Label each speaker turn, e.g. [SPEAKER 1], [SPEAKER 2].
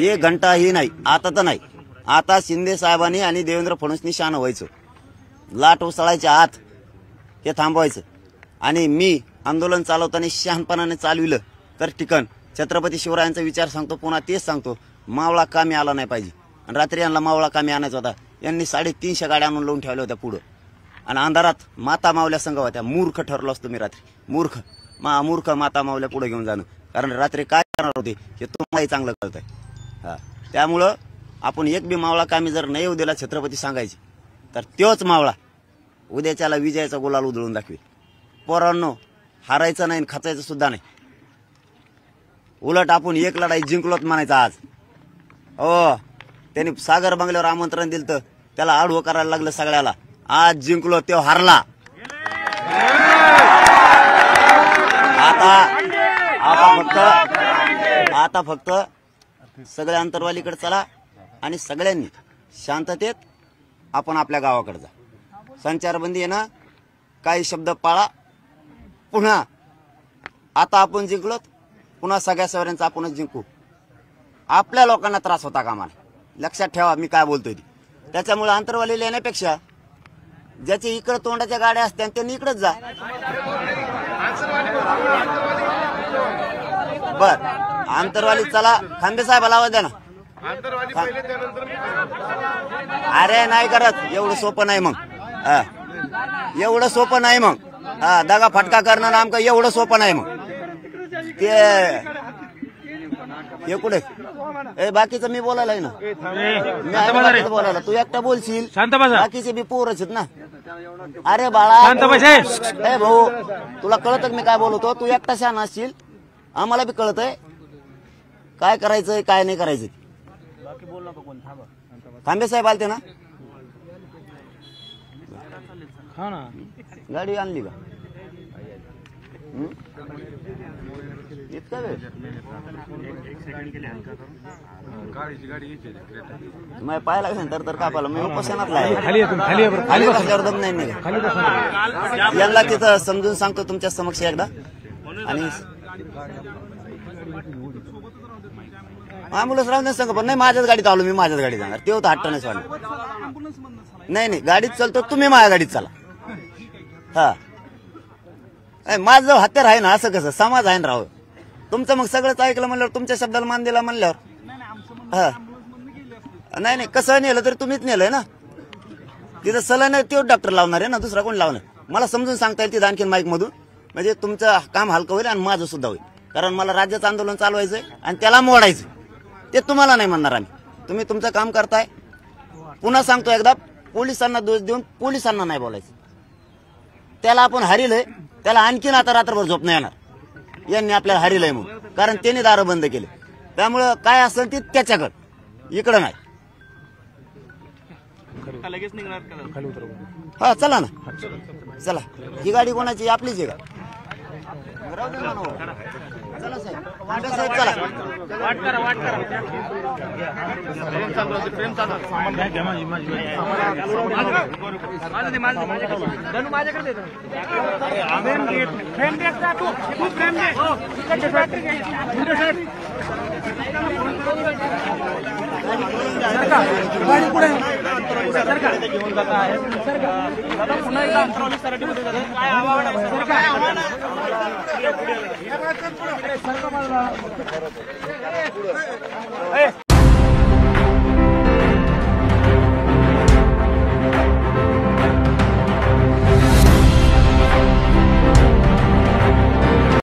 [SPEAKER 1] एक घंटाही नाही, आता तर नाही. आता शिंदे साहेबांनी आणि देवेंद्र फडणवीसनी शहाणं व्हायचं, लाट उसळायच्या आत हे थांबवायचं. आणि मी आंदोलन चालवताना शहाणपणाने चालविलं तर ठिकाण छत्रपती शिवरायांचा विचार सांगतो, पुन्हा तेच सांगतो, मावळा कामी आला नाही पाहिजे. आणि रात्री यांना मावळा कामी आणायचा होता, यांनी 350 गाड्या आणून लावून ठेवल्या होत्या पुढं. आणि अंधारात माता मावल्या संघ होत्या. मूर्ख ठरलो असतो मी रात्री, मूर्ख माता मावल्या पुढे घेऊन जाणं. कारण रात्री काय करणार होते हे तुम्हालाही चांगलं कळत आहे. हा, त्यामुळं आपण एक बी मावळा कामी जर नाही येऊ दिला छत्रपती सांगायचे, तर तोच मावळा उद्याच्याला विजयाचा गुलाल उधळून दाखवे. पोरांनो, हारायचं नाही, खचायचं सुद्धा नाही. उलट आपण एक लढाई जिंकलोत म्हणायचं आज. हो, त्यांनी सागर बंगल्यावर आमंत्रण दिलं तर त्याला आडवं करायला लागलं सगळ्याला. आज जिंकलो, तो हारला. आता फक्त सगळ्या अंतरवालीकडे चला आणि सगळ्यांनी शांततेत आपण आपल्या गावाकडे जा. संचारबंदी आहे ना, काही शब्द पाळा. पुन्हा आता आपण जिंकलो, पुन्हा सगळ्या सवऱ्यांचा आपणच जिंकू. आपल्या लोकांना त्रास होता कामा नये. लक्षात ठेवा मी काय बोलतोय ते. त्याच्यामुळे अंतरवाली येण्यापेक्षा ज्याच्या इकडे तोंडाच्या गाड्या असत्या त्यांनी इकडेच जा. बर, अंतरवाली चला. खांबे साहेबाला आवाज द्या ना. अरे नाही करत, एवढं सोपं नाही मग. एवढं सोपं नाही मग. दगा फटका करणं आमका एवढं सोपं नाही मग. ते कुठे बाकीचं मी बोलायला आहे ना, मी बोलायला. तू एकटा बोलशील, बाकीचे बी पोरच आहेत ना. अरे बाळा, भाऊ तुला कळत मी काय बोलतो. तू एकटा शहाणा असशील, आम्हाला बी कळत आहे काय करायचंय काय नाही करायचं. खांबे साहेब आलते ना, गाडी आणली का? इतका वेळ मग पाहायला तर कापायला मी उपोषणातला आहे. खाली बसल्यावर दम नाही निघा. यांना तिथं समजून सांगतो तुमच्या समक्ष एकदा. आणि अँब्युलन्स राहून सांग, पण नाही माझ्याच गाडीत आलो मी, माझ्याच गाडीत जाणार. ते होतं हट्टणच वाढलं. नाही गाडीत चालतो, तुम्ही माझ्या गाडीत चला. हा, माझं हत्यार आहे ना, असं कसं समाज आहे ना राव. तुमचं मग सगळंच ऐकलं म्हणल्यावर, तुमच्या शब्दाला मान दिला म्हणल्यावर. हा, नाही कसं नेलं तरी तुम्हीच नेलंय ना. तिथं सलाईन तेच डॉक्टर लावणार आहे ना, दुसरा कोण लावणार. मला समजून सांगता येईल तिथं आणखीन माईक मधून, म्हणजे तुमचं काम हलकं होईल आणि माझं सुद्धा होईल. कारण मला राज्याचं आंदोलन चालवायचंय आणि त्याला मोडायचं. ते तुम्हाला नाही म्हणणार आम्ही. तुम्ही तुमचं काम करताय. पुन्हा सांगतो एकदा, पोलिसांना दोष देऊन पोलिसांना नाही बोलायचं. त्याला आपण हरिलंय, त्याला आणखीन आता रात्रभर झोप नाही येणार. यांनी आपल्याला हरिलंय म्हणून, कारण त्यांनी दारं बंद केले. त्यामुळं काय असेल ते त्याच्याकडं, इकडं नाही. हा चला ना, चला. ही गाडी कोणाची? आपलीच आहे का? चला साहेब, साहेब चला. पुन्हा